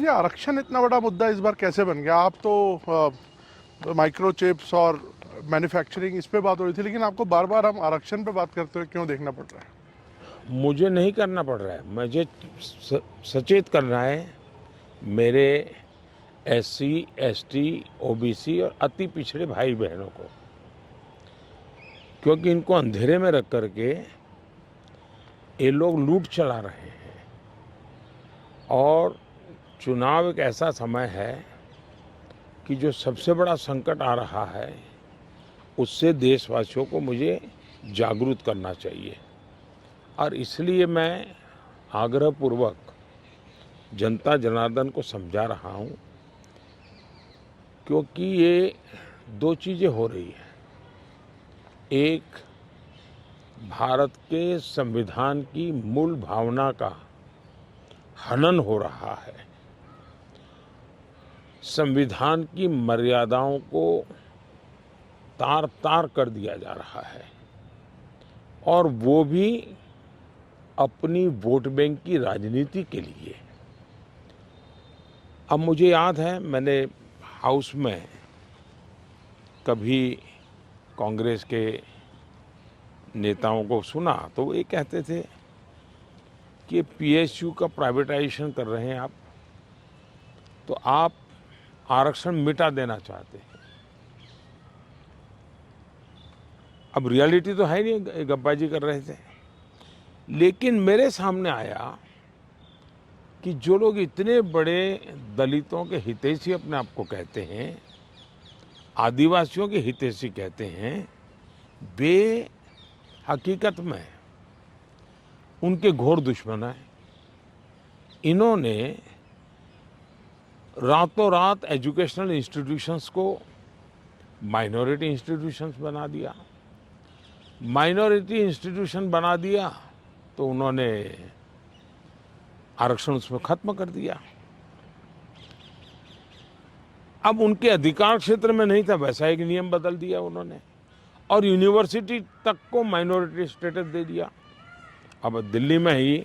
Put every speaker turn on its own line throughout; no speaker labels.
ये आरक्षण इतना बड़ा मुद्दा इस बार कैसे बन गया? आप तो माइक्रो चिप्स और मैन्युफैक्चरिंग इस पे बात हो रही थी, लेकिन आपको बार बार हम आरक्षण पे बात करते हुए क्यों देखना पड़ रहा है?
मुझे नहीं करना पड़ रहा है, मुझे सचेत करना है मेरे एससी, एसटी, ओबीसी और अति पिछड़े भाई बहनों को, क्योंकि इनको अंधेरे में रख करके ये लोग लूट चला रहे हैं। और चुनाव एक ऐसा समय है कि जो सबसे बड़ा संकट आ रहा है उससे देशवासियों को मुझे जागरूक करना चाहिए। और इसलिए मैं आग्रहपूर्वक जनता जनार्दन को समझा रहा हूँ, क्योंकि ये दो चीज़ें हो रही हैं। एक, भारत के संविधान की मूल भावना का हनन हो रहा है, संविधान की मर्यादाओं को तार तार कर दिया जा रहा है, और वो भी अपनी वोट बैंक की राजनीति के लिए। अब मुझे याद है, मैंने हाउस में कभी कांग्रेस के नेताओं को सुना तो वो ये कहते थे कि पीएसयू का प्राइवेटाइजेशन कर रहे हैं आप, तो आप आरक्षण मिटा देना चाहते हैं। अब रियलिटी तो है नहीं, गप्पाजी कर रहे थे। लेकिन मेरे सामने आया कि जो लोग इतने बड़े दलितों के हितैषी अपने आप को कहते हैं, आदिवासियों के हितैषी कहते हैं, वे हकीकत में उनके घोर दुश्मन हैं। इन्होंने रातों रात एजुकेशनल इंस्टीट्यूशंस को माइनॉरिटी इंस्टीट्यूशंस बना दिया। माइनॉरिटी इंस्टीट्यूशन बना दिया तो उन्होंने आरक्षण उसमें खत्म कर दिया। अब उनके अधिकार क्षेत्र में नहीं था, वैसा एक नियम बदल दिया उन्होंने, और यूनिवर्सिटी तक को माइनॉरिटी स्टेटस दे दिया। अब दिल्ली में ही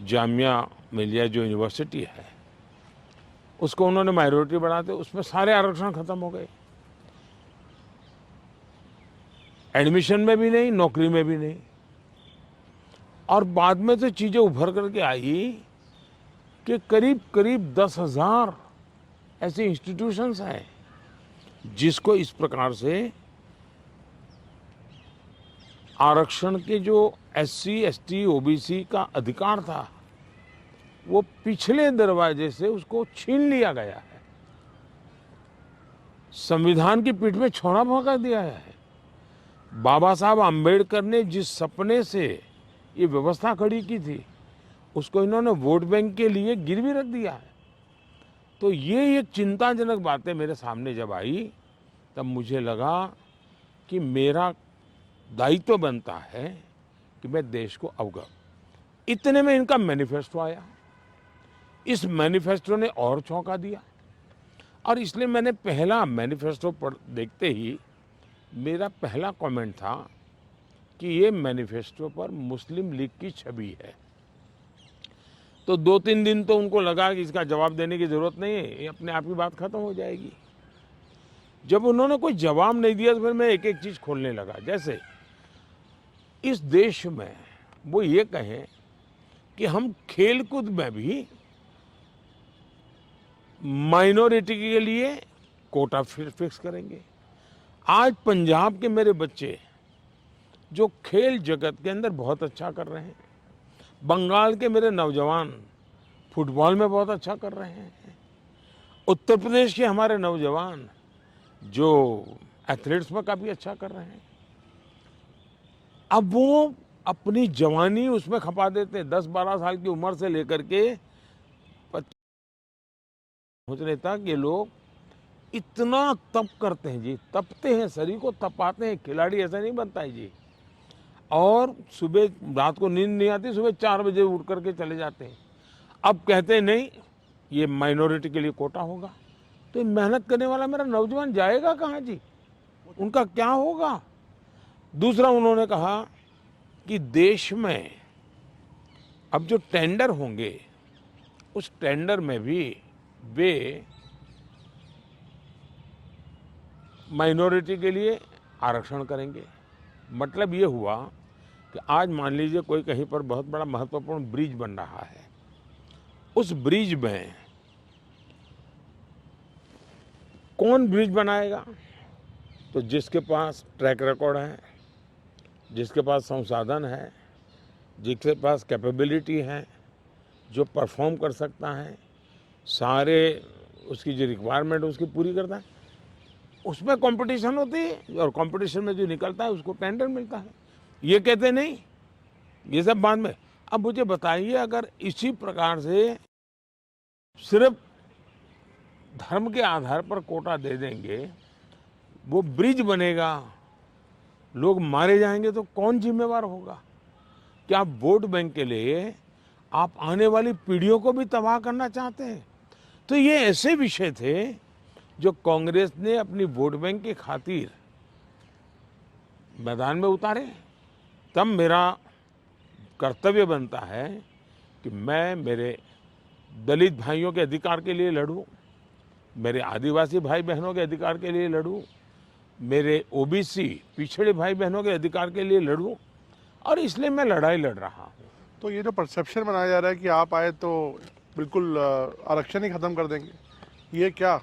जामिया मिलिया जो यूनिवर्सिटी है, उसको उन्होंने माइनॉरिटी बना दिया, उसमें सारे आरक्षण खत्म हो गए। एडमिशन में भी नहीं, नौकरी में भी नहीं। और बाद में तो चीज़ें उभर करके आई कि करीब करीब 10,000 ऐसे इंस्टीट्यूशंस हैं जिसको इस प्रकार से आरक्षण के जो एससी, एसटी, ओबीसी का अधिकार था वो पिछले दरवाजे से उसको छीन लिया गया है, संविधान की पीठ में छोड़ा भोंका दिया है। बाबा साहब आम्बेडकर ने जिस सपने से ये व्यवस्था खड़ी की थी उसको इन्होंने वोट बैंक के लिए गिरवी रख दिया है। तो ये एक चिंताजनक बातें मेरे सामने जब आई, तब मुझे लगा कि मेरा दायित्व बनता है कि मैं देश को अवगत। इतने में इनका मैनिफेस्टो आया। इस मैनिफेस्टो ने और चौंका दिया, और इसलिए मैंने पहला मैनिफेस्टो पढ़ देखते ही मेरा पहला कमेंट था कि ये मैनिफेस्टो पर मुस्लिम लीग की छवि है। तो 2-3 दिन तो उनको लगा कि इसका जवाब देने की जरूरत नहीं है, ये अपने आप ही बात खत्म हो जाएगी। जब उन्होंने कोई जवाब नहीं दिया तो फिर मैं एक एक चीज खोलने लगा। जैसे इस देश में वो ये कहें कि हम खेलकूद में भी माइनॉरिटी के लिए कोटा फिक्स करेंगे। आज पंजाब के मेरे बच्चे जो खेल जगत के अंदर बहुत अच्छा कर रहे हैं, बंगाल के मेरे नौजवान फुटबॉल में बहुत अच्छा कर रहे हैं, उत्तर प्रदेश के हमारे नौजवान जो एथलीट्स में काफ़ी अच्छा कर रहे हैं, अब वो अपनी जवानी उसमें खपा देते हैं। 10-12 साल की उम्र से लेकर के 25 सोचने तक ये लोग इतना तप करते हैं जी, तपते हैं, शरीर को तपाते हैं। खिलाड़ी ऐसा नहीं बनता है जी। और सुबह रात को नींद नहीं आती, सुबह 4 बजे उठ करके चले जाते हैं। अब कहते हैं नहीं, ये माइनॉरिटी के लिए कोटा होगा, तो मेहनत करने वाला मेरा नौजवान जाएगा कहाँ जी? उनका क्या होगा? दूसरा उन्होंने कहा कि देश में अब जो टेंडर होंगे उस टेंडर में भी वे माइनॉरिटी के लिए आरक्षण करेंगे। मतलब ये हुआ कि आज मान लीजिए कोई कहीं पर बहुत बड़ा महत्वपूर्ण ब्रिज बन रहा है, उस ब्रिज में कौन ब्रिज बनाएगा? तो जिसके पास ट्रैक रिकॉर्ड है, जिसके पास संसाधन है, जिसके पास कैपेबिलिटी है, जो परफॉर्म कर सकता है, सारे उसकी जो रिक्वायरमेंट उसकी पूरी करता है, उसमें कंपटीशन होती है और कंपटीशन में जो निकलता है उसको टेंडर मिलता है। ये कहते नहीं, ये सब बाद में। अब मुझे बताइए, अगर इसी प्रकार से सिर्फ धर्म के आधार पर कोटा दे देंगे, वो ब्रिज बनेगा, लोग मारे जाएंगे, तो कौन जिम्मेवार होगा? क्या आप वोट बैंक के लिए आप आने वाली पीढ़ियों को भी तबाह करना चाहते हैं? तो ये ऐसे विषय थे जो कांग्रेस ने अपनी वोट बैंक की खातिर मैदान में उतारे। तब मेरा कर्तव्य बनता है कि मैं मेरे दलित भाइयों के अधिकार के लिए लड़ूं, मेरे आदिवासी भाई बहनों के अधिकार के लिए लड़ूं, मेरे ओबीसी पिछड़े भाई बहनों के अधिकार के लिए लड़ूं, और इसलिए मैं लड़ाई लड़ रहा हूं।
तो ये जो परसेप्शन बनाया जा रहा है कि आप आए तो बिल्कुल आरक्षण ही खत्म कर देंगे, ये क्या,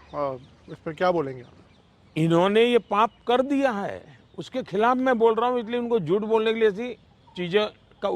इस पर क्या बोलेंगे आप?
इन्होंने ये पाप कर दिया है, उसके खिलाफ मैं बोल रहा हूं, इसलिए उनको झूठ बोलने के लिए ऐसी चीजें का